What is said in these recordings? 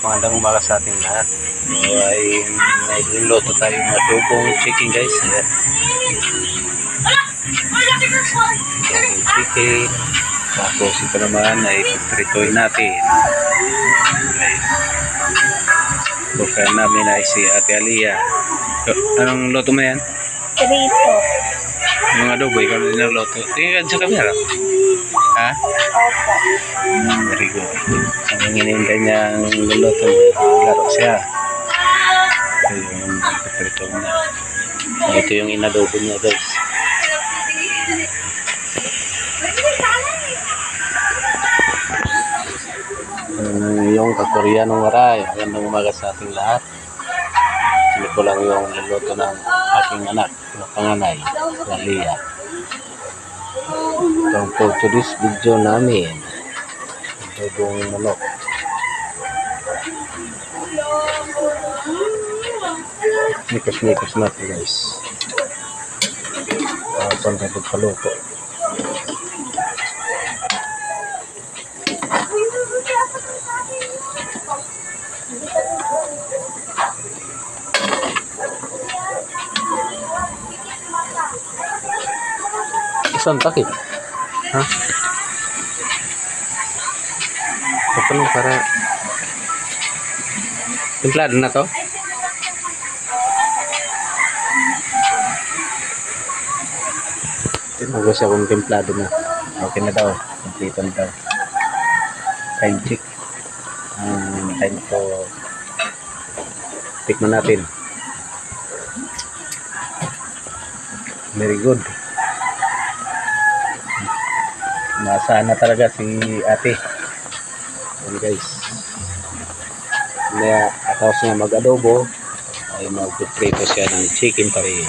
Magandang umaga sa ating lahat. So ay nagluluto tayo ng adobong chicken guys. Ayan. Adobong chicken. Tapos ito naman ay pipritoy natin. Okay. Bukan namin ay si Ate Alia. Anong luto mo yan? Prito. Mga adobo, ikaw na niluluto. Tingnan sa camera. Ha? Opo. Very good. Ang hinihintay niyang luluto, laro siya. Ito yung piprito niya. Ito yung inadobo niya guys. Yung kakoreanong waray. Magandang umaga sa ating lahat. Sili ko lang yung luluto ng aking anak na panganay, Lalia. So for today's video namin, adobong manok. Mikos-mikos natin guys. Para pagpaluto. Saan takip? Ha? Paano para templado na to? Tinago siya kung templado na. Okay na daw. Complete na daw. Time check. Time to tikman natin. Very good. Nasaan na talaga si ate. Yan guys. Kaya tapos niya mag-adobo ay mag-prito siya ng chicken pa rin.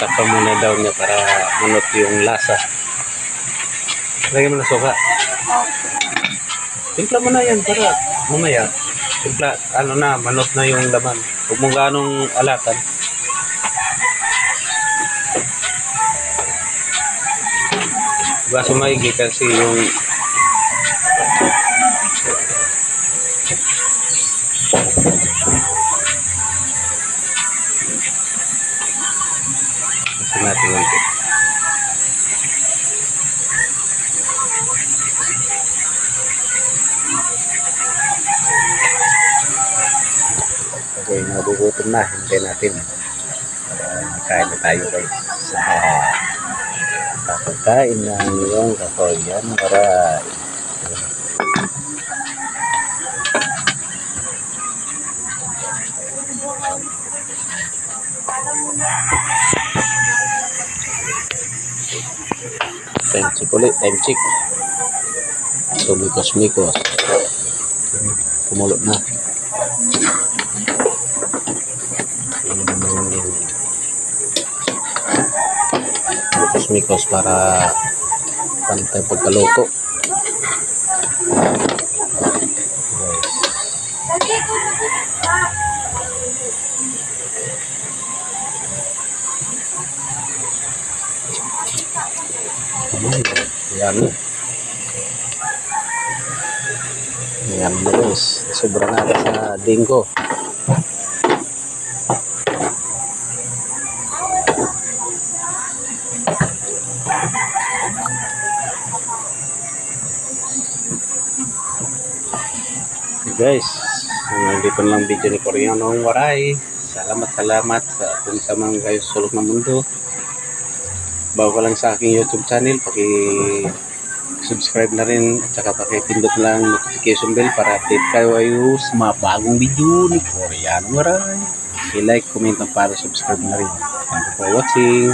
Taka muna daw niya para manot yung lasa. Lagyan mo na suka. Timpla mo na yan para mamaya. Timpla, ano na, manot na yung laman. Huwag mong ganong alatan. Baso maigi kasi yung baso natin konti. Okay, nagugutom na. Hintay natin para makain na tayo guys. Pagkain ng iyong kakoyan waray. Time check ulit, time check. So mikos-mikos. Kumulot na. Mikos para pantay pagkaluto. Yan. Yan na guys. Sobra na sa dingko. Guys, dito lang video ni Koreanong Waray. Salamat sa kung sa mga kayo sulok ng mundo. Bago ka lang sa aking YouTube channel, paki-subscribe na rin at saka paki-pindot lang notification bell para update kayo ayo sa mga bagong video ni Koreanong Waray. I-like, comment, para subscribe na rin. Thank you for watching.